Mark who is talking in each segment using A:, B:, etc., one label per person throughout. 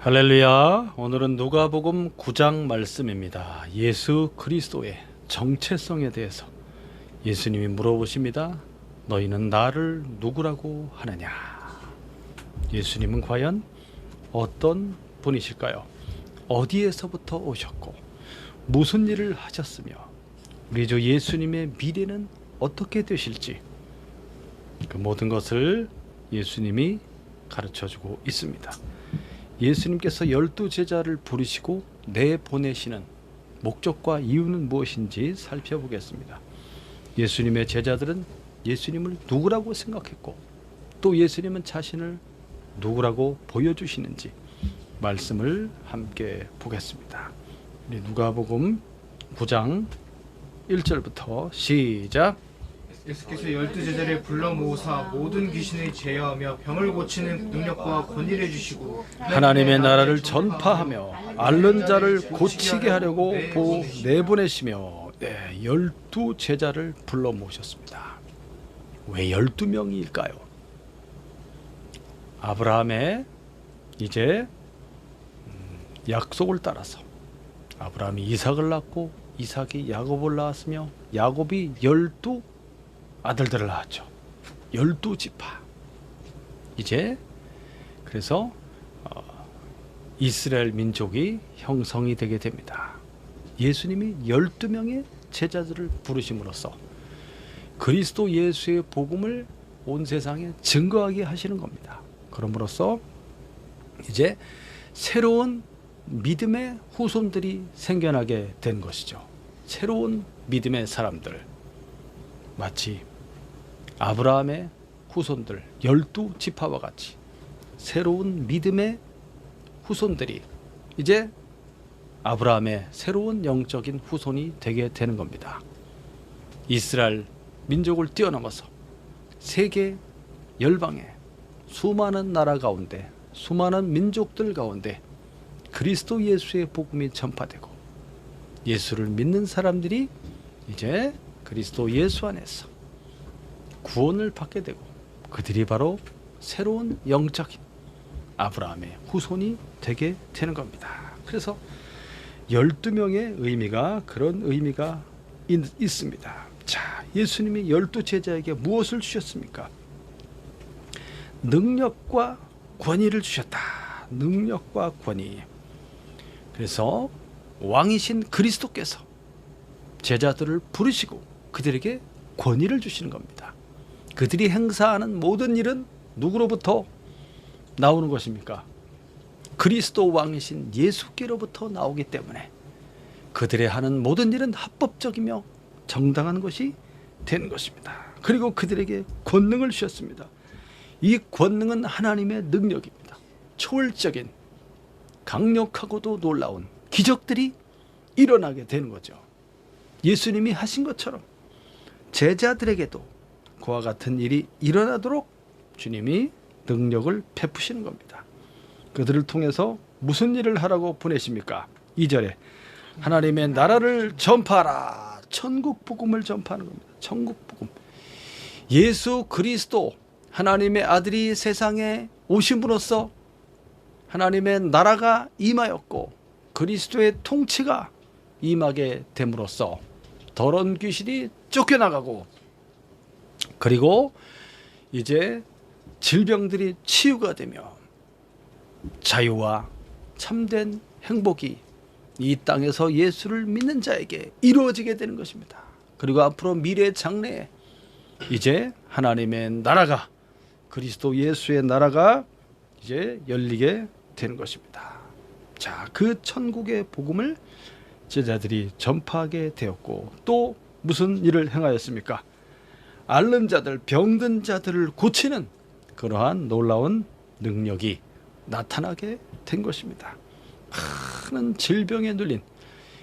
A: 할렐루야. 오늘은 누가복음 9장 말씀입니다. 예수 그리스도의 정체성에 대해서 예수님이 물어보십니다. 너희는 나를 누구라고 하느냐? 예수님은 과연 어떤 분이실까요? 어디에서부터 오셨고 무슨 일을 하셨으며 우리 주 예수님의 미래는 어떻게 되실지 그 모든 것을 예수님이 가르쳐주고 있습니다. 예수님께서 12제자를 부르시고 내보내시는 목적과 이유는 무엇인지 살펴보겠습니다. 예수님의 제자들은 예수님을 누구라고 생각했고 또 예수님은 자신을 누구라고 보여주시는지 말씀을 함께 보겠습니다. 우리 누가복음 9장 1절부터 시작.
B: 예수께서 12제자를 불러 모으사 모든 귀신을 제어하며 병을 고치는 능력과 권위를 주시고
A: 하나님의 나라를 전파하며 앓는 자를 고치게 하려고 내보내시며 12제자를 불러 모으셨습니다. 왜 12명일까요? 아브라함의 이제 약속을 따라서 아브라함이 이삭을 낳고 이삭이 야곱을 낳았으며 야곱이 12 아들들을 낳았죠. 12지파. 이제 그래서 이스라엘 민족이 형성이 되게 됩니다. 예수님이 12명의 제자들을 부르심으로써 그리스도 예수의 복음을 온 세상에 증거하게 하시는 겁니다. 그럼으로써 이제 새로운 믿음의 후손들이 생겨나게 된 것이죠. 새로운 믿음의 사람들, 마치 아브라함의 후손들 12지파와 같이 새로운 믿음의 후손들이 이제 아브라함의 새로운 영적인 후손이 되게 되는 겁니다. 이스라엘 민족을 뛰어넘어서 세계 열방에 수많은 나라 가운데 수많은 민족들 가운데 그리스도 예수의 복음이 전파되고 예수를 믿는 사람들이 이제 그리스도 예수 안에서 구원을 받게 되고 그들이 바로 새로운 영적인 아브라함의 후손이 되게 되는 겁니다. 그래서 12명의 의미가 그런 의미가 있습니다. 자, 예수님이 12제자에게 무엇을 주셨습니까? 능력과 권위를 주셨다. 능력과 권위. 그래서 왕이신 그리스도께서 제자들을 부르시고 그들에게 권위를 주시는 겁니다. 그들이 행사하는 모든 일은 누구로부터 나오는 것입니까? 그리스도 왕이신 예수께로부터 나오기 때문에 그들의 하는 모든 일은 합법적이며 정당한 것이 되는 것입니다. 그리고 그들에게 권능을 주셨습니다. 이 권능은 하나님의 능력입니다. 초월적인 강력하고도 놀라운 기적들이 일어나게 되는 거죠. 예수님이 하신 것처럼 제자들에게도 그와 같은 일이 일어나도록 주님이 능력을 베푸시는 겁니다. 그들을 통해서 무슨 일을 하라고 보내십니까? 2절에 하나님의 나라를 전파하라. 천국 복음을 전파하는 겁니다. 천국 복음. 예수 그리스도 하나님의 아들이 세상에 오심으로써 하나님의 나라가 임하였고 그리스도의 통치가 임하게 됨으로써 더러운 귀신이 쫓겨나가고 그리고 이제 질병들이 치유가 되며 자유와 참된 행복이 이 땅에서 예수를 믿는 자에게 이루어지게 되는 것입니다. 그리고 앞으로 미래 장래에 이제 하나님의 나라가 그리스도 예수의 나라가 이제 열리게 되는 것입니다. 자, 그 천국의 복음을 제자들이 전파하게 되었고 또 무슨 일을 행하였습니까? 앓는 자들, 병든 자들을 고치는 그러한 놀라운 능력이 나타나게 된 것입니다. 많은 질병에 눌린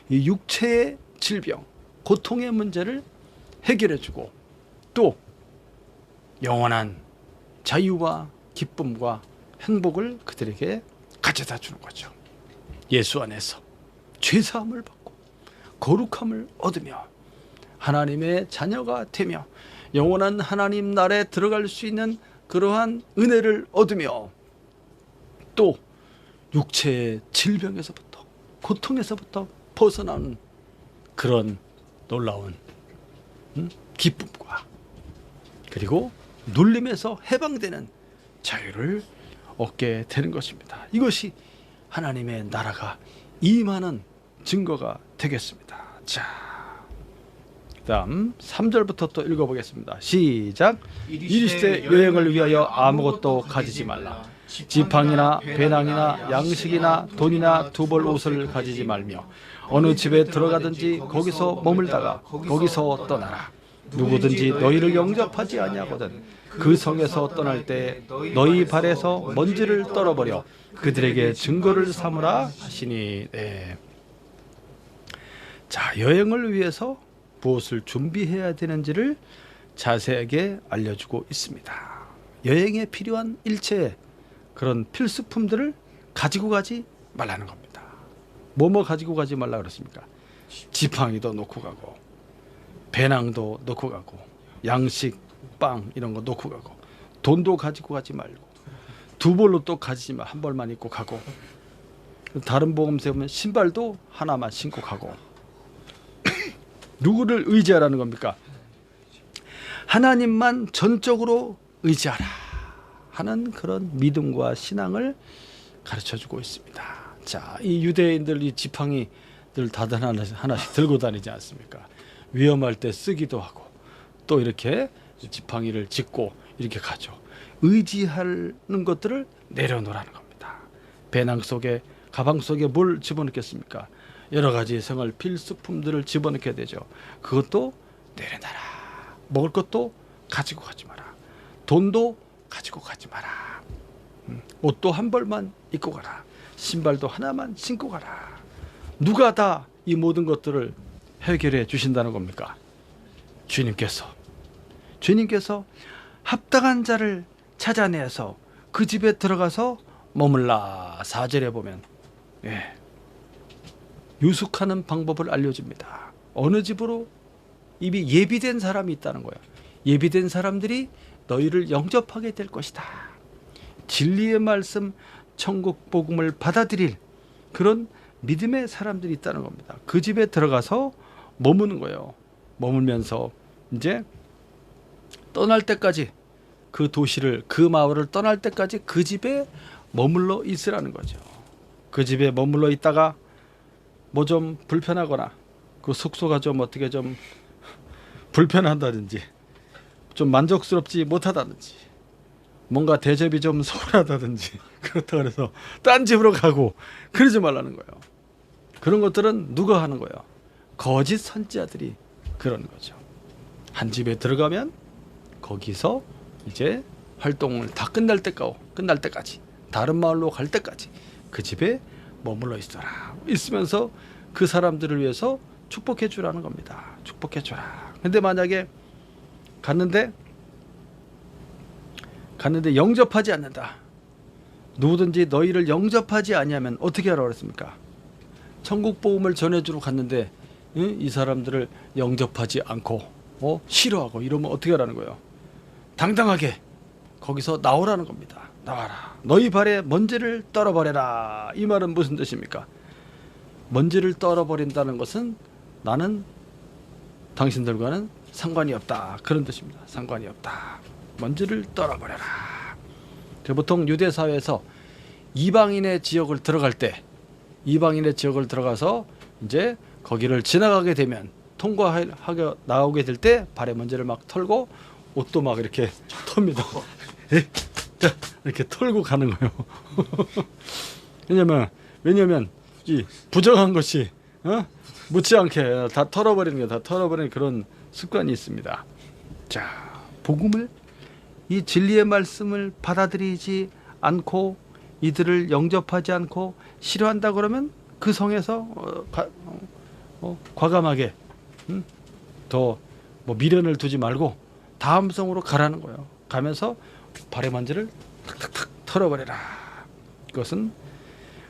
A: 이 육체의 질병, 고통의 문제를 해결해주고 또 영원한 자유와 기쁨과 행복을 그들에게 가져다 주는 거죠. 예수 안에서 죄사함을 받고 거룩함을 얻으며 하나님의 자녀가 되며 영원한 하나님 나라에 들어갈 수 있는 그러한 은혜를 얻으며 또 육체의 질병에서부터 고통에서부터 벗어나는 그런 놀라운 기쁨과 그리고 눌림에서 해방되는 자유를 얻게 되는 것입니다. 이것이 하나님의 나라가 임하는 증거가 되겠습니다. 자, 그다음 3절부터 또 읽어보겠습니다. 시작. 이르시되 여행을 위하여 아무것도 가지지 말라. 지팡이나 배낭이나 양식이나 돈이나 두 벌 옷을 가지지 말며 어느 집에 들어가든지 거기서 머물다가 거기서 떠나라. 누구든지 너희를 영접하지 아니하거든 그 성에서 떠날 때 너희 발에서 먼지를 떨어버려 그들에게 증거를 삼으라 하시니. 네. 자, 여행을 위해서 무엇을 준비해야 되는지를 자세하게 알려주고 있습니다. 여행에 필요한 일체의 그런 필수품들을 가지고 가지 말라는 겁니다. 뭐뭐 가지고 가지 말라 그랬습니까? 지팡이도 놓고 가고 배낭도 놓고 가고 양식, 빵 이런 거 놓고 가고 돈도 가지고 가지 말고 두 벌로 또 가지지 마. 한 벌만 입고 가고 다른 보험세 보면 신발도 하나만 신고 가고 누구를 의지하라는 겁니까? 하나님만 전적으로 의지하라 하는 그런 믿음과 신앙을 가르쳐주고 있습니다. 자, 이 유대인들 이 지팡이들 다들 하나씩 들고 다니지 않습니까? 위험할 때 쓰기도 하고 또 이렇게 지팡이를 짚고 이렇게 가죠. 의지하는 것들을 내려놓으라는 겁니다. 배낭 속에 가방 속에 뭘 집어넣겠습니까? 여러 가지 생활 필수품들을 집어넣게 되죠. 그것도 내려놔라. 먹을 것도 가지고 가지 마라. 돈도 가지고 가지 마라. 옷도 한 벌만 입고 가라. 신발도 하나만 신고 가라. 누가 다 이 모든 것들을 해결해 주신다는 겁니까? 주님께서 합당한 자를 찾아내서 그 집에 들어가서 머물라. 4절에 보면 유숙하는 방법을 알려줍니다. 어느 집으로 이미 예비된 사람이 있다는 거예요. 예비된 사람들이 너희를 영접하게 될 것이다. 진리의 말씀, 천국 복음을 받아들일 그런 믿음의 사람들이 있다는 겁니다. 그 집에 들어가서 머무는 거예요. 머물면서 이제 떠날 때까지 그 도시를 그 마을을 떠날 때까지 그 집에 머물러 있으라는 거죠. 그 집에 머물러 있다가 뭐 좀 불편하거나 그 숙소가 좀 어떻게 좀 불편하다든지 좀 만족스럽지 못하다든지 뭔가 대접이 좀 소홀하다든지 그렇다고 해서 딴 집으로 가고 그러지 말라는 거예요. 그런 것들은 누가 하는 거예요? 거짓 선지자들이 그러는 거죠. 한 집에 들어가면 거기서 이제 활동을 다 끝날 때까지 다른 마을로 갈 때까지 그 집에 머물러 있어라. 있으면서 그 사람들을 위해서 축복해 주라는 겁니다. 축복해 주라. 근데 만약에 갔는데 영접하지 않는다. 누구든지 너희를 영접하지 아니하면 어떻게 하라고 그랬습니까? 천국 복음을 전해주러 갔는데 이 사람들을 영접하지 않고 싫어하고 이러면 어떻게 하라는 거예요? 당당하게 거기서 나오라는 겁니다. 나와라. 너희 발에 먼지를 떨어버려라. 이 말은 무슨 뜻입니까? 먼지를 떨어버린다는 것은 나는 당신들과는 상관이 없다. 그런 뜻입니다. 상관이 없다. 먼지를 떨어버려라. 보통 유대 사회에서 이방인의 지역을 들어가서 이제 거기를 지나가게 되면 통과하게 나오게 될 때 발에 먼지를 막 털고 옷도 막 이렇게 텁니다. 이렇게 털고 가는 거예요. 왜냐면 이 부정한 것이 묻지 않게 다 털어버리는 그런 습관이 있습니다. 자, 복음을 이 진리의 말씀을 받아들이지 않고 이들을 영접하지 않고 싫어한다 그러면 그 성에서 과감하게 더 미련을 두지 말고 다음 성으로 가라는 거예요. 가면서 발의 먼지를 탁탁탁 털어버려라. 그것은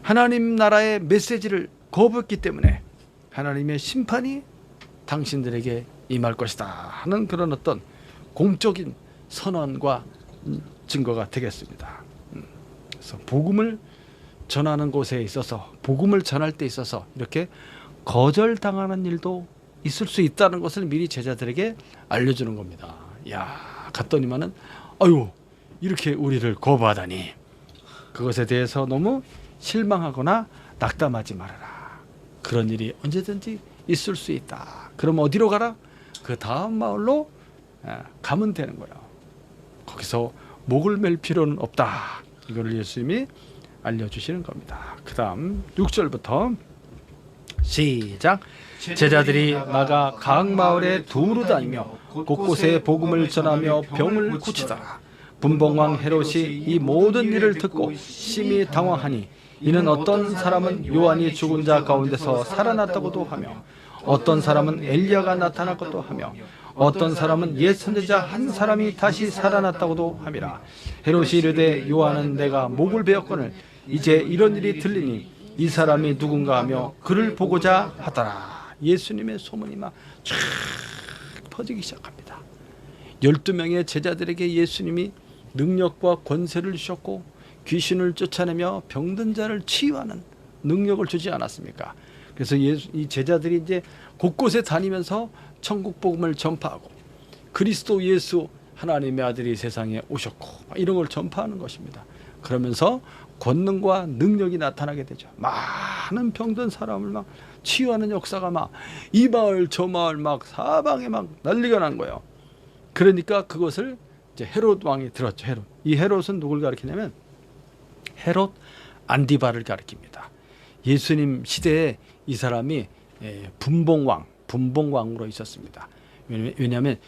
A: 하나님 나라의 메시지를 거부했기 때문에 하나님의 심판이 당신들에게 임할 것이다 하는 그런 어떤 공적인 선언과 증거가 되겠습니다. 그래서 복음을 전하는 곳에 있어서 복음을 전할 때 있어서 이렇게 거절당하는 일도 있을 수 있다는 것을 미리 제자들에게 알려주는 겁니다. 야, 갔더니만은 아유, 이렇게 우리를 거부하다니. 그것에 대해서 너무 실망하거나 낙담하지 말아라. 그런 일이 언제든지 있을 수 있다. 그럼 어디로 가라? 그 다음 마을로 가면 되는 거예요. 거기서 목을 맬 필요는 없다. 이거를 예수님이 알려주시는 겁니다. 그 다음 6절부터 시작. 제자들이 나가 각 마을에 두루 다니며 곳곳에 복음을 전하며 병을 고치더라. 분봉왕 헤롯이 이 모든 일을 듣고 심히 당황하니 이는 어떤 사람은 요한이 죽은 자 가운데서 살아났다고도 하며 어떤 사람은 엘리야가 나타났다고도 하며 어떤 사람은 옛 선지자 한 사람이 다시 살아났다고도 함이라. 헤롯이 이르되 요한은 내가 목을 베었거늘 이제 이런 일이 들리니 이 사람이 누군가 하며 그를 보고자 하더라. 예수님의 소문이 막 쫙 퍼지기 시작합니다. 12명의 제자들에게 예수님이 능력과 권세를 주셨고 귀신을 쫓아내며 병든 자를 치유하는 능력을 주지 않았습니까? 그래서 이 제자들이 이제 곳곳에 다니면서 천국 복음을 전파하고 그리스도 예수 하나님의 아들이 세상에 오셨고 이런 걸 전파하는 것입니다. 그러면서 권능과 능력이 나타나게 되죠. 많은 병든 사람을 막 치유하는 역사가 막 이 마을 저 마을 막 사방에 막 난리가 난 거예요. 그러니까 그것을 이제 헤롯 왕이 들었죠. 헤롯. 이 헤롯은 누굴 가리키냐면 헤롯 안디바를 가리킵니다. 예수님 시대에 이 사람이 분봉왕으로 있었습니다. 왜냐하면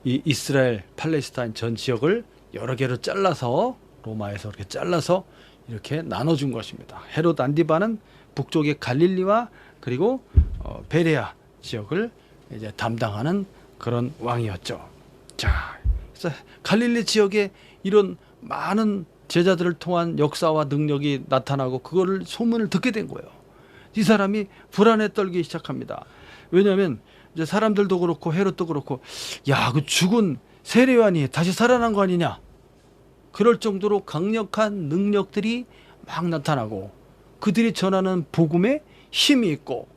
A: 이 이스라엘 팔레스타인 전 지역을 여러 개로 잘라서 로마에서 이렇게 잘라서 이렇게 나눠준 것입니다. 헤롯 안디바는 북쪽의 갈릴리와 그리고 베레아 지역을 이제 담당하는 그런 왕이었죠. 자, 그래서 갈릴리 지역에 이런 많은 제자들을 통한 역사와 능력이 나타나고 그거를 소문을 듣게 된 거예요. 이 사람이 불안에 떨기 시작합니다. 왜냐하면 이제 사람들도 그렇고 헤롯도 그렇고 야, 그 죽은 세례요한이 다시 살아난 거 아니냐? 그럴 정도로 강력한 능력들이 막 나타나고 그들이 전하는 복음에 힘이 있고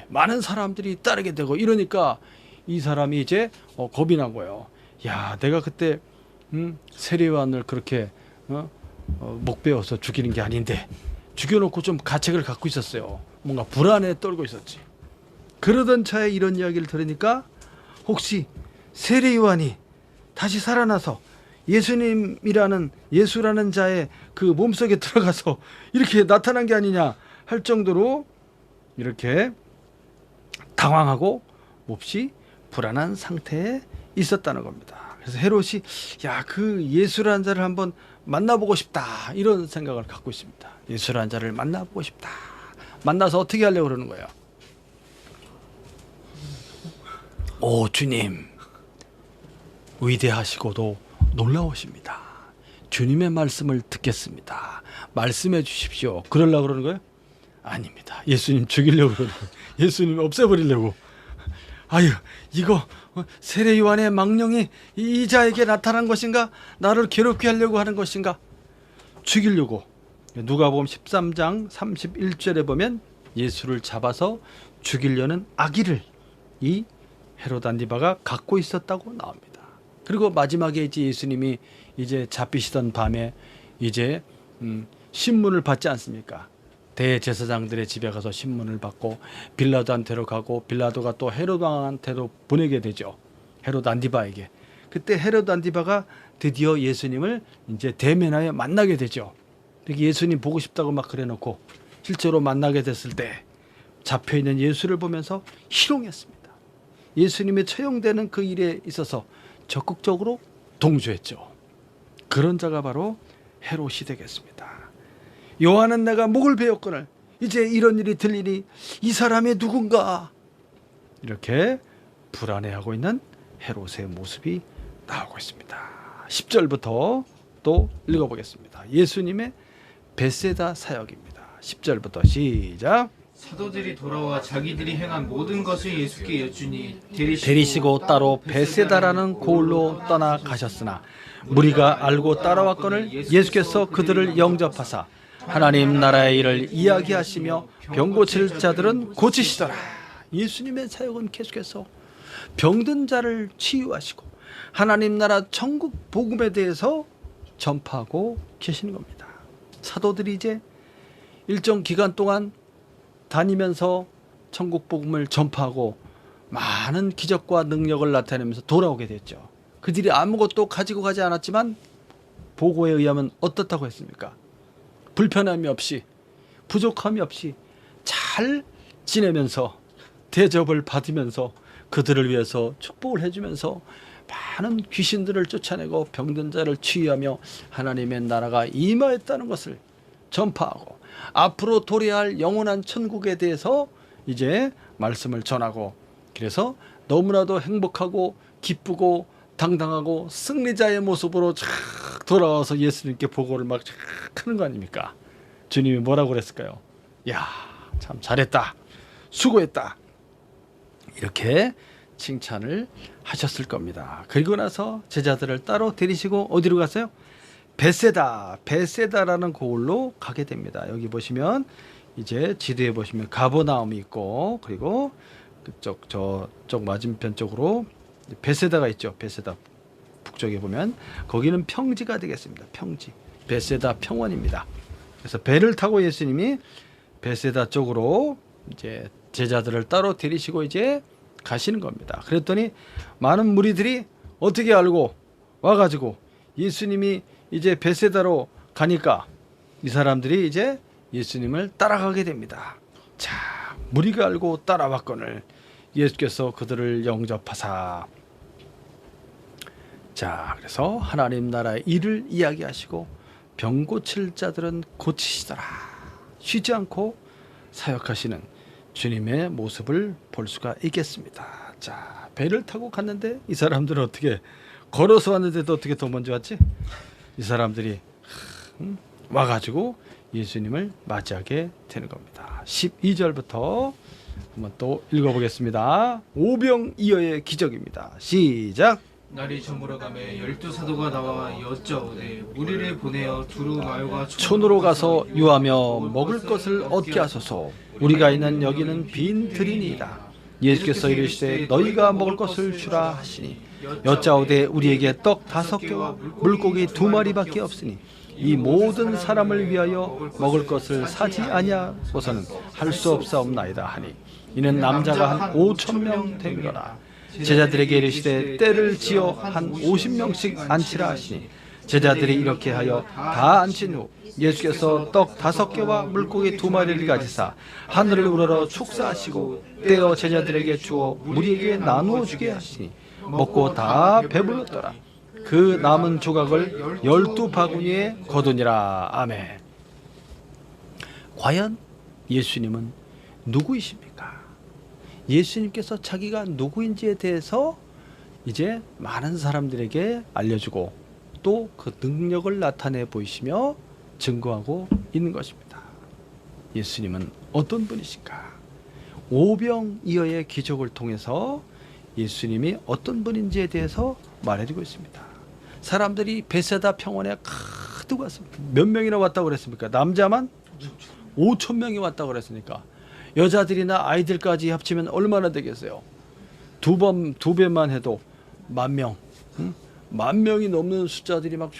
A: 많은 사람들이 따르게 되고 이러니까 이 사람이 이제 겁이 난 거예요. 야, 내가 그때 세례요한을 그렇게 목 베어서 죽이는 게 아닌데 죽여놓고 좀 가책을 갖고 있었어요. 뭔가 불안에 떨고 있었지. 그러던 차에 이런 이야기를 들으니까 혹시 세례요한이 다시 살아나서 예수라는 자의 그 몸속에 들어가서 이렇게 나타난 게 아니냐 할 정도로 이렇게 당황하고 몹시 불안한 상태에 있었다는 겁니다. 그래서 헤롯이 야, 그 예수라는 자를 한번 만나보고 싶다 이런 생각을 갖고 있습니다. 예수라는 자를 만나보고 싶다. 만나서 어떻게 하려고 그러는 거예요? 오, 주님 위대하시고도 놀라우십니다. 주님의 말씀을 듣겠습니다. 말씀해 주십시오. 그러려고 그러는 거예요? 아닙니다. 예수님 죽이려고 그러는 거예요. 예수님 없애버리려고. 아유, 이거 세례 요한의 망령이 이 자에게 나타난 것인가? 나를 괴롭게 하려고 하는 것인가? 죽이려고. 누가복음 13장 31절에 보면 예수를 잡아서 죽이려는 악의를 이 헤롯 안디바가 갖고 있었다고 나옵니다. 그리고 마지막에 이제 예수님이 이제 잡히시던 밤에 이제 신문을 받지 않습니까? 대제사장들의 집에 가서 신문을 받고 빌라도한테로 가고 빌라도가 또 헤롯 왕한테로 보내게 되죠. 헤롯 안디바에게. 그때 헤롯 안디바가 드디어 예수님을 이제 대면하여 만나게 되죠. 예수님 보고 싶다고 막 그래놓고 실제로 만나게 됐을 때 잡혀있는 예수를 보면서 희롱했습니다. 예수님의 처형되는 그 일에 있어서 적극적으로 동조했죠. 그런 자가 바로 헤롯이 되겠습니다. 요한은 내가 목을 베었거늘 이제 이런 일이 들리니 이 사람이 누군가? 이렇게 불안해하고 있는 헤롯의 모습이 나오고 있습니다. 10절부터 또 읽어보겠습니다. 예수님의 베세다 사역입니다. 10절부터 시작.
B: 사도들이 돌아와 자기들이 행한 모든 것을 예수께 여쭈니
A: 데리시고 따로 베세다라는 고을로 떠나가셨으나 무리가 알고 따라왔거늘 예수께서 그들을 영접하사 하나님 나라의 일을 이야기하시며 병 고칠 자들은 고치시더라. 예수님의 사역은 계속해서 병든 자를 치유하시고 하나님 나라 천국 복음에 대해서 전파하고 계시는 겁니다. 사도들이 이제 일정 기간 동안 다니면서 천국 복음을 전파하고 많은 기적과 능력을 나타내면서 돌아오게 됐죠. 그들이 아무것도 가지고 가지 않았지만 보고에 의하면 어떻다고 했습니까? 불편함이 없이 부족함이 없이 잘 지내면서 대접을 받으면서 그들을 위해서 축복을 해주면서 많은 귀신들을 쫓아내고 병든 자를 치유하며 하나님의 나라가 임하였다는 것을 전파하고 앞으로 도래야 할 영원한 천국에 대해서 이제 말씀을 전하고, 그래서 너무나도 행복하고 기쁘고 당당하고 승리자의 모습으로 쫙 돌아와서 예수님께 보고를 막 쫙 하는 거 아닙니까? 주님이 뭐라고 그랬을까요? 야, 참 잘했다, 수고했다, 이렇게 칭찬을 하셨을 겁니다. 그리고 나서 제자들을 따로 데리시고 어디로 갔어요? 베세다라는 고을로 가게 됩니다. 여기 보시면 이제 지도에 보시면 가버나움이 있고, 그리고 그쪽 저쪽 맞은편 쪽으로 베세다가 있죠. 베세다 북쪽에 보면 거기는 평지가 되겠습니다. 평지, 베세다 평원입니다. 그래서 배를 타고 예수님이 베세다 쪽으로 이제 제자들을 따로 데리시고 이제 가시는 겁니다. 그랬더니 많은 무리들이 어떻게 알고 와가지고 예수님이 이제 베세다로 가니까 이 사람들이 이제 예수님을 따라가게 됩니다. 자, 무리가 알고 따라왔거늘 예수께서 그들을 영접하사, 자, 그래서 하나님 나라의 일을 이야기하시고 병 고칠 자들은 고치시더라. 쉬지 않고 사역하시는 주님의 모습을 볼 수가 있겠습니다. 자, 배를 타고 갔는데 이 사람들은 어떻게 걸어서 왔는데도 어떻게 더 먼저 왔지? 이 사람들이 와가지고 예수님을 맞이하게 되는 겁니다. 12절부터 한번 또 읽어보겠습니다. 오병이어의 기적입니다. 시작.
B: 날이 저물어가매 12사도가 나와 여짜오되 무리를 보내어 두루 마을과
A: 촌으로 가서 유하며 먹을 것을 얻게 하소서. 우리가 있는 여기는 빈 들이니이다. 예수께서 이르시되 너희가 먹을 것을 주라 하시니 여짜오되 우리에게 떡 5개와 물고기 2마리밖에 없으니 이 모든 사람을 위하여 먹을 것을 사지 아니하고서는 할 수 없사옵나이다 하니 이는 남자가 한 5,000명 되미로라. 제자들에게 이르시되 때를 지어 한 50명씩 앉히라 하시니 제자들이 이렇게 하여 다 앉힌 후 예수께서 떡 5개와 물고기 2마리를 가지사 하늘을 우러러 축사하시고 떼어 제자들에게 주어 무리에게 나누어 주게 하시니 먹고 다 배불렀더라. 그 남은 조각을 12바구니에 거두니라. 아멘. 과연 예수님은 누구이십니까? 예수님께서 자기가 누구인지에 대해서 이제 많은 사람들에게 알려주고 또 그 능력을 나타내 보이시며 증거하고 있는 것입니다. 예수님은 어떤 분이신가? 오병이어의 기적을 통해서 예수님이 어떤 분인지에 대해서 말해주고 있습니다. 사람들이 베세다 평원에 가득 왔습니다. 몇 명이나 왔다고 그랬습니까? 남자만 5,000명이 왔다고 그랬으니까 여자들이나 아이들까지 합치면 얼마나 되겠어요? 두 배만 해도 10,000명, 10,000명이 넘는 숫자들이 막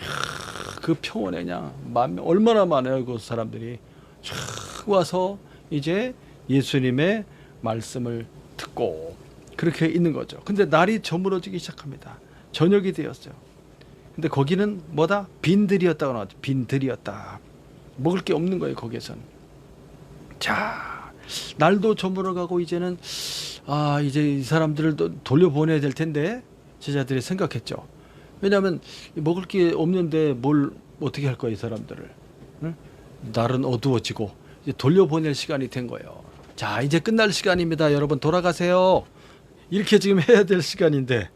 A: 그 평원에 그냥 10,000명, 얼마나 많아요 그 사람들이 쫙 와서 이제 예수님의 말씀을 듣고 그렇게 있는 거죠. 근데 날이 저물어지기 시작합니다. 저녁이 되었어요. 근데 거기는 뭐다? 빈들이었다고 나왔죠. 빈들이었다. 먹을 게 없는 거예요 거기에선. 자, 날도 저물어가고 이제는 이제 이 사람들을 돌려보내야 될 텐데 제자들이 생각했죠. 왜냐하면 먹을 게 없는데 뭘 어떻게 할 거야 이 사람들을. 응? 날은 어두워지고 이제 돌려보낼 시간이 된 거예요. 자, 이제 끝날 시간입니다. 여러분 돌아가세요. 이렇게 지금 해야 될 시간인데,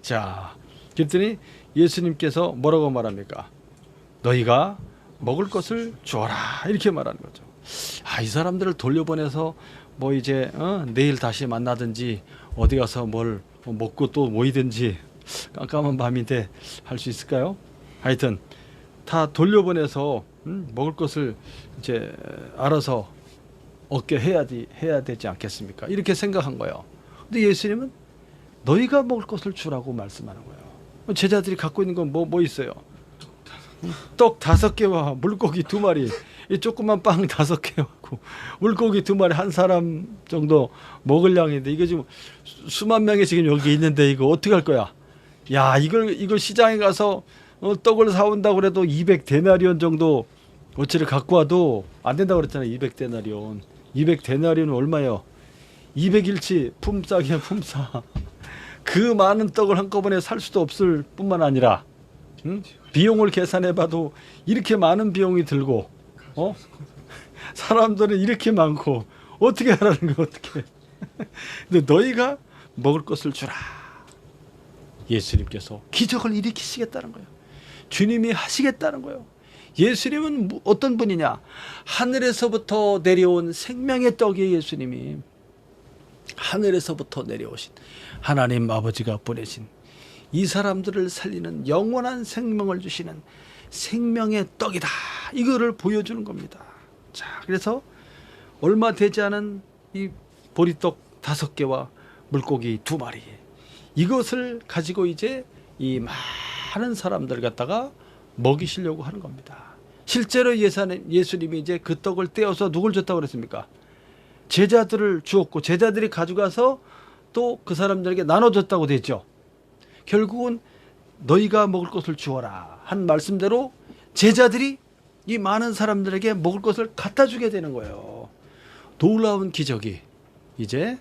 A: 자, 그랬더니 예수님께서 뭐라고 말합니까? 너희가 먹을 것을 주어라 이렇게 말하는 거죠. 이 사람들을 돌려보내서 뭐 이제 내일 다시 만나든지 어디 가서 뭘 먹고 또 모이든지 깜깜한 밤인데 할 수 있을까요? 하여튼 다 돌려보내서 먹을 것을 이제 알아서 얻게 해야 되지 않겠습니까? 이렇게 생각한 거예요. 근데 예수님은 너희가 먹을 것을 주라고 말씀하는 거예요. 제자들이 갖고 있는 건 뭐 있어요? 떡 5개와 물고기 2마리, 이 조그만 빵 5개하고 물고기 2마리, 한 사람 정도 먹을 양인데 이게 지금 수만 명이 지금 여기 있는데 이거 어떻게 할 거야? 야, 이걸 시장에 가서 떡을 사온다고 그래도 200데나리온 정도 어치를 갖고 와도 안 된다고 그랬잖아요. 200데나리온. 200데나리온은 얼마예요? 200일치 품삯이야, 품삯. 그 많은 떡을 한꺼번에 살 수도 없을 뿐만 아니라 비용을 계산해봐도 이렇게 많은 비용이 들고 사람들은 이렇게 많고 어떻게 하라는 거 어떻게? 근데 너희가 먹을 것을 주라. 예수님께서 기적을 일으키시겠다는 거예요. 주님이 하시겠다는 거예요. 예수님은 어떤 분이냐? 하늘에서부터 내려온 생명의 떡이 예수님이 하늘에서부터 내려오신 하나님 아버지가 보내신 이 사람들을 살리는 영원한 생명을 주시는 생명의 떡이다. 이거를 보여주는 겁니다. 자, 그래서 얼마 되지 않은 이 보리떡 5개와 물고기 2마리, 이것을 가지고 이제 이 많은 사람들 갖다가 먹이시려고 하는 겁니다. 실제로 예수님이 이제 그 떡을 떼어서 누굴 줬다고 그랬습니까? 제자들을 주었고 제자들이 가져가서 또 그 사람들에게 나눠줬다고 됐죠. 결국은 너희가 먹을 것을 주어라 한 말씀대로 제자들이 이 많은 사람들에게 먹을 것을 갖다 주게 되는 거예요. 놀라운 기적이 이제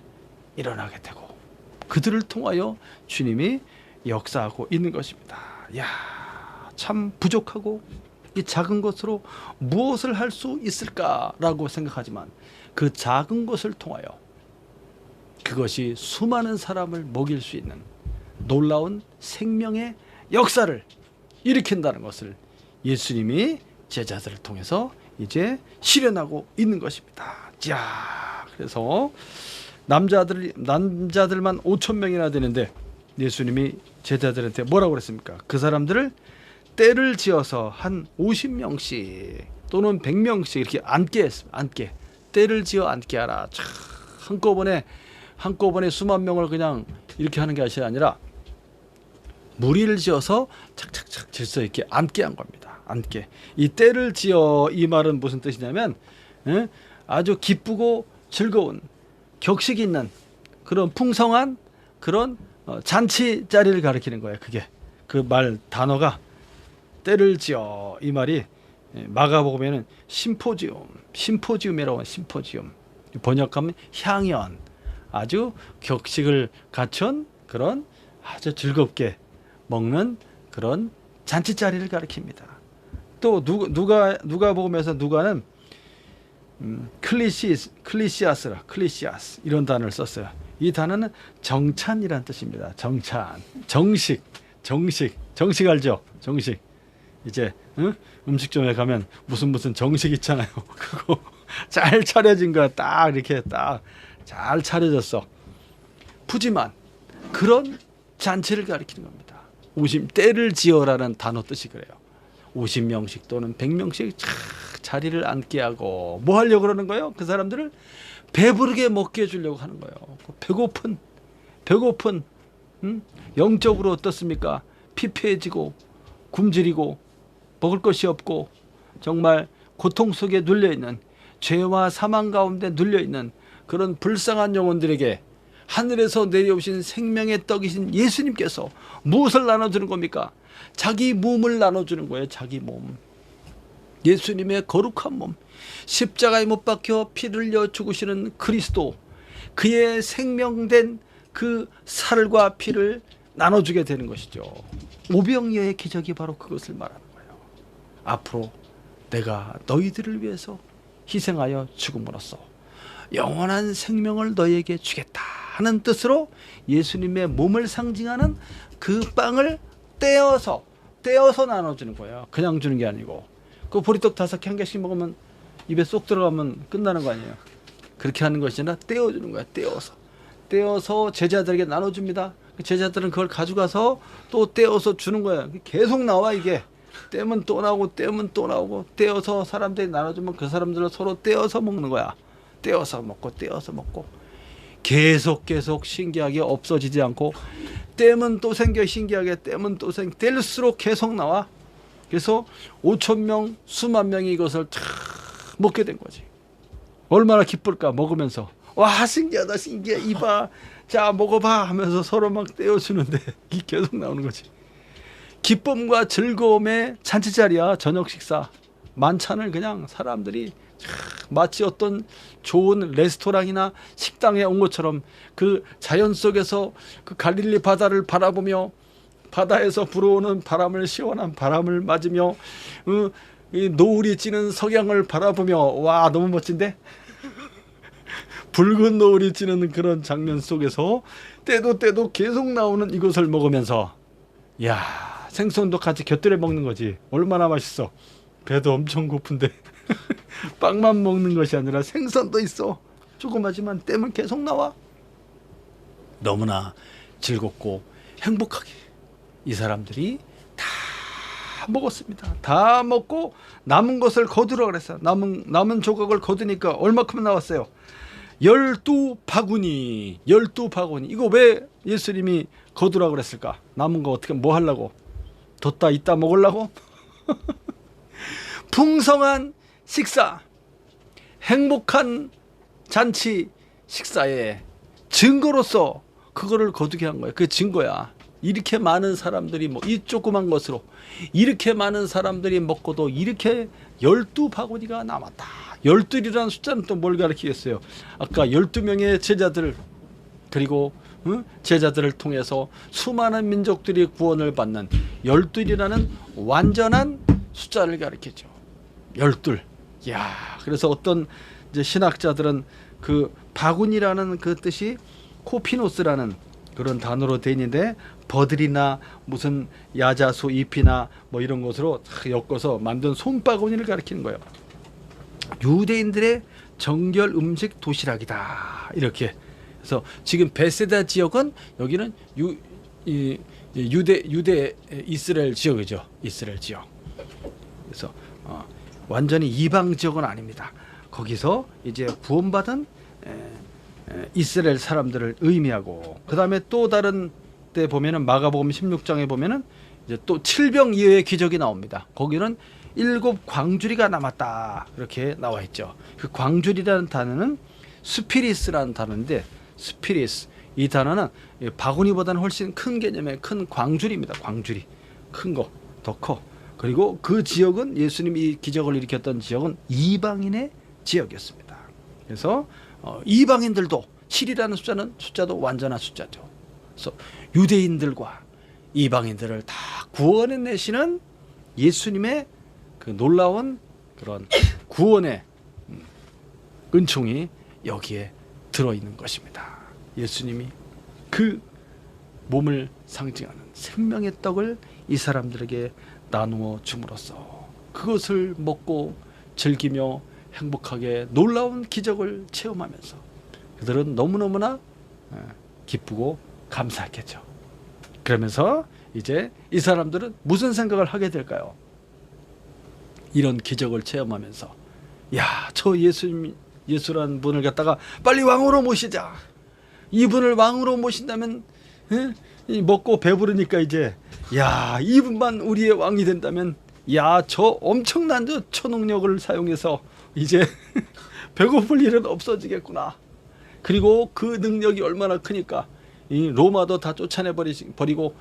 A: 일어나게 되고 그들을 통하여 주님이 역사하고 있는 것입니다. 야, 참 부족하고 이 작은 것으로 무엇을 할 수 있을까라고 생각하지만 그 작은 것을 통하여 그것이 수많은 사람을 먹일 수 있는 놀라운 생명의 역사를 일으킨다는 것을 예수님이 제자들을 통해서 이제 실현하고 있는 것입니다. 자, 그래서 남자들만 5,000명이나 되는데 예수님이 제자들한테 뭐라고 그랬습니까? 그 사람들을 때를 지어서 한 50명씩 또는 100명씩 이렇게 앉게 했습니다. 앉게. 때를 지어 앉게 하라. 참, 한꺼번에 수만 명을 그냥 이렇게 하는 게 아니라 무리를 지어서 착착착 질서 있게 앉게 한 겁니다. 앉게. 이 때를 지어 이 말은 무슨 뜻이냐면 아주 기쁘고 즐거운 격식 있는 그런 풍성한 그런 잔치 자리를 가리키는 거예요. 그게 그 말 단어가 때를 지어 이 말이 마가복음에는 심포지움이라고 하는 심포지움 번역하면 향연 아주 격식을 갖춘 그런 아주 즐겁게 먹는 그런 잔치 자리를 가리킵니다. 또 누가 복음에서 누가는 클리시아스 이런 단어를 썼어요. 이 단어는 정찬이란 뜻입니다. 정찬, 정식 알죠? 정식. 이제 음식점에 가면 무슨 정식 있잖아요. 그거 잘 차려진 거 딱 이렇게 딱 잘 차려졌어. 푸짐한 그런 잔치를 가리키는 겁니다. 때를 지어라는 단어 뜻이 그래요. 50명씩 또는 100명씩 자리를 앉게 하고 뭐 하려고 그러는 거예요? 그 사람들을 배부르게 먹게 해주려고 하는 거예요. 배고픈 영적으로 어떻습니까? 피폐해지고 굶주리고 먹을 것이 없고 정말 고통 속에 눌려있는 죄와 사망 가운데 눌려있는 그런 불쌍한 영혼들에게 하늘에서 내려오신 생명의 떡이신 예수님께서 무엇을 나눠주는 겁니까? 자기 몸을 나눠주는 거예요. 자기 몸. 예수님의 거룩한 몸, 십자가에 못 박혀 피를 흘려 죽으시는 그리스도, 그의 생명된 그 살과 피를 나눠주게 되는 것이죠. 오병이어의 기적이 바로 그것을 말하는 거예요. 앞으로 내가 너희들을 위해서 희생하여 죽음으로써 영원한 생명을 너희에게 주겠다 하는 뜻으로 예수님의 몸을 상징하는 그 빵을 떼어서 나눠주는 거예요. 그냥 주는 게 아니고 그 보리떡 5개 한 개씩 먹으면 입에 쏙 들어가면 끝나는 거 아니에요. 그렇게 하는 것이 아니라 떼어주는 거야. 떼어서 제자들에게 나눠줍니다. 제자들은 그걸 가져가서 또 떼어서 주는 거예요. 계속 나와 이게 떼면 또 나오고 떼면 또 나오고, 떼어서 사람들이 나눠주면 그 사람들을 서로 떼어서 먹는 거야. 떼어서 먹고 떼어서 먹고, 계속 신기하게 없어지지 않고, 떼면 또 생겨, 신기하게 떼면 또 뗄수록 계속 나와. 그래서 5천 명, 수만 명이 이것을 다 먹게 된 거지. 얼마나 기쁠까, 먹으면서. 와, 신기하다, 신기해, 이봐, 자 먹어봐 하면서 서로 막 떼어주는데 이게 계속 나오는 거지. 기쁨과 즐거움의 잔치자리야. 저녁 식사 만찬을 그냥 사람들이 마치 어떤 좋은 레스토랑이나 식당에 온 것처럼 그 자연 속에서 그 갈릴리 바다를 바라보며, 바다에서 불어오는 바람을, 시원한 바람을 맞으며, 이 노을이 지는 석양을 바라보며, 와, 너무 멋진데? 붉은 노을이 지는 그런 장면 속에서 때도 계속 나오는 이것을 먹으면서, 야, 생선도 같이 곁들여 먹는 거지. 얼마나 맛있어. 배도 엄청 고픈데 빵만 먹는 것이 아니라 생선도 있어. 조그마지만 떼면 계속 나와. 너무나 즐겁고 행복하게 이 사람들이 다 먹었습니다. 다 먹고 남은 것을 거두라 그랬어요. 남은 조각을 거두니까 얼마큼 나왔어요? 12바구니. 12바구니. 이거 왜 예수님이 거두라 그랬을까? 남은 거 어떻게 뭐 하려고? 뒀다 이따 먹으려고? 풍성한 식사, 행복한 잔치 식사의 증거로서 그거를 거두게 한 거예요. 그게 증거야. 이렇게 많은 사람들이 이 조그만 것으로 이렇게 많은 사람들이 먹고도 이렇게 12바구니가 남았다. 12이라는 숫자는 또 뭘 가리키겠어요? 아까 12명의 제자들, 그리고 제자들을 통해서 수많은 민족들이 구원을 받는 12이라는 완전한 숫자를 가리키죠. 12. 야, 그래서 어떤 이제 신학자들은 그 바구니라는 그 뜻이 코피노스라는 그런 단어로 돼 있는데, 버들이나 무슨 야자수 잎이나 뭐 이런 것으로 엮어서 만든 손바구니를 가리키는 거예요. 유대인들의 정결 음식 도시락이다. 이렇게. 그래서 지금 베세다 지역은 여기는 유대 이스라엘 지역이죠. 이스라엘 지역. 그래서 완전히 이방 지역은 아닙니다. 거기서 이제 구원받은 이스라엘 사람들을 의미하고, 그 다음에 또 다른 때 보면은 마가복음 16장에 보면은 이제 또 7병 이외의 기적이 나옵니다. 거기는 7 광주리가 남았다. 이렇게 나와 있죠. 그 광주리라는 단어는 스피리스라는 단어인데, 스피리스, 이 단어는 바구니보다는 훨씬 큰 개념의 큰 광주리입니다. 광주리. 큰 거, 더 커. 그리고 그 지역은, 예수님이 이 기적을 일으켰던 지역은 이방인의 지역이었습니다. 그래서 이방인들도 7이라는 숫자도 완전한 숫자죠. 그래서 유대인들과 이방인들을 다 구원해내시는 예수님의 그 놀라운 그런 구원의 은총이 여기에 들어있는 것입니다. 예수님이 그 몸을 상징하는 생명의 떡을 이 사람들에게 나누어 줌으로써 그것을 먹고 즐기며 행복하게 놀라운 기적을 체험하면서 그들은 너무너무나 기쁘고 감사했겠죠. 그러면서 이제 이 사람들은 무슨 생각을 하게 될까요? 이런 기적을 체험하면서, 야, 저 예수라는 분을 갖다가 빨리 왕으로 모시자. 이분을 왕으로 모신다면, 먹고 배부르니까 이제, 야, 이분만 우리의 왕이 된다면, 야, 저 엄청난 저 초능력을 사용해서 이제 배고플 일은 없어지겠구나. 그리고 그 능력이 얼마나 크니까 이 로마도 다 쫓아내 버리고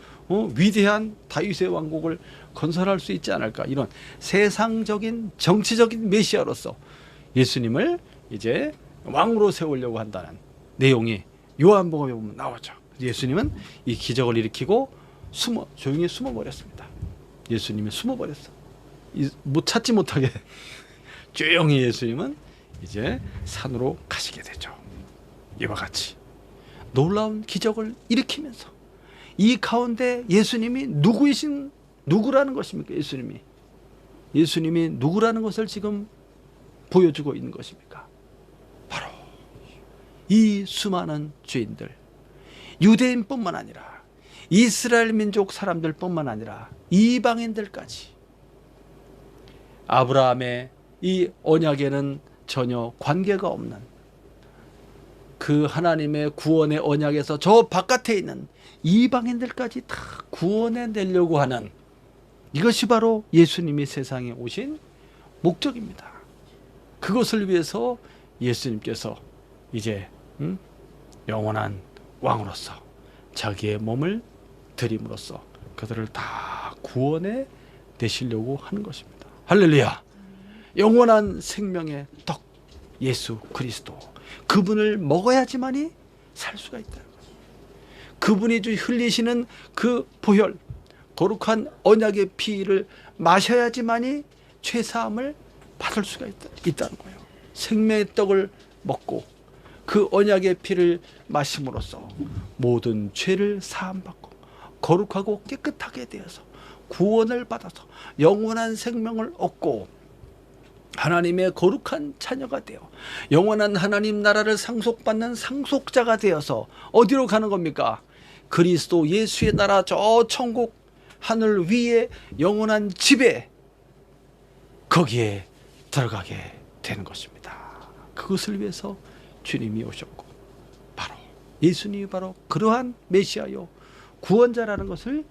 A: 위대한 다윗의 왕국을 건설할 수 있지 않을까. 이런 세상적인 정치적인 메시아로서 예수님을 이제 왕으로 세우려고 한다는 내용이 요한복음에 보면 나오죠. 예수님은 이 기적을 일으키고 조용히 숨어버렸습니다. 예수님이 숨어버렸어. 찾지 못하게 조용히 예수님은 이제 산으로 가시게 되죠. 이와 같이 놀라운 기적을 일으키면서 이 가운데 예수님이 누구라는 것입니까? 예수님이 누구라는 것을 지금 보여주고 있는 것입니까? 바로 이 수많은 죄인들, 유대인뿐만 아니라 이스라엘 민족 사람들뿐만 아니라 이방인들까지 아브라함의 이 언약에는 전혀 관계가 없는 그 하나님의 구원의 언약에서 저 바깥에 있는 이방인들까지 다 구원해 내려고 하는 이것이 바로 예수님이 세상에 오신 목적입니다. 그것을 위해서 예수님께서 이제 영원한 왕으로서 자기의 몸을 드림으로써 그들을 다 구원해 내시려고 하는 것입니다. 할렐루야. 영원한 생명의 떡 예수 그리스도, 그분을 먹어야지만이 살 수가 있다는 거예요. 그분이 흘리시는 그 보혈 거룩한 언약의 피를 마셔야지만이 죄사함을 받을 수가 있다는 거예요. 생명의 떡을 먹고 그 언약의 피를 마심으로써 모든 죄를 사함받고 거룩하고 깨끗하게 되어서 구원을 받아서 영원한 생명을 얻고 하나님의 거룩한 자녀가 되어 영원한 하나님 나라를 상속받는 상속자가 되어서 어디로 가는 겁니까? 그리스도 예수의 나라 저 천국 하늘 위에 영원한 집에 거기에 들어가게 되는 것입니다. 그것을 위해서 주님이 오셨고 바로 예수님이 바로 그러한 메시아요 구원자라는 것을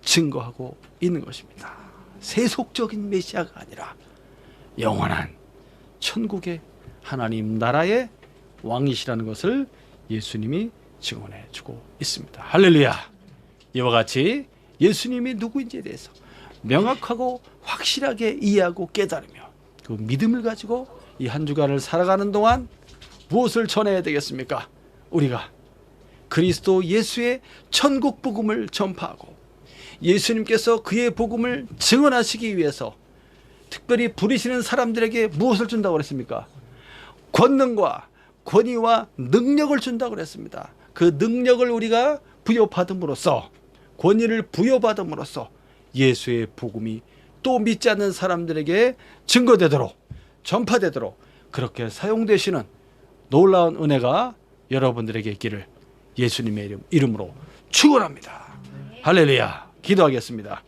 A: 증거하고 있는 것입니다. 세속적인 메시아가 아니라 영원한 천국의 하나님 나라의 왕이시라는 것을 예수님이 증언해 주고 있습니다. 할렐루야. 이와 같이 예수님이 누구인지에 대해서 명확하고 확실하게 이해하고 깨달으며 그 믿음을 가지고 이 한 주간을 살아가는 동안 무엇을 전해야 되겠습니까? 우리가 그리스도 예수의 천국 복음을 전파하고 예수님께서 그의 복음을 증언하시기 위해서 특별히 부르시는 사람들에게 무엇을 준다고 그랬습니까? 권능과 권위와 능력을 준다고 그랬습니다. 그 능력을 우리가 부여받음으로써 권위를 부여받음으로써 예수의 복음이 또 믿지 않는 사람들에게 증거되도록 전파되도록 그렇게 사용되시는 놀라운 은혜가 여러분들에게 있기를 예수님의 이름으로 축원합니다. 할렐루야. 기도하겠습니다.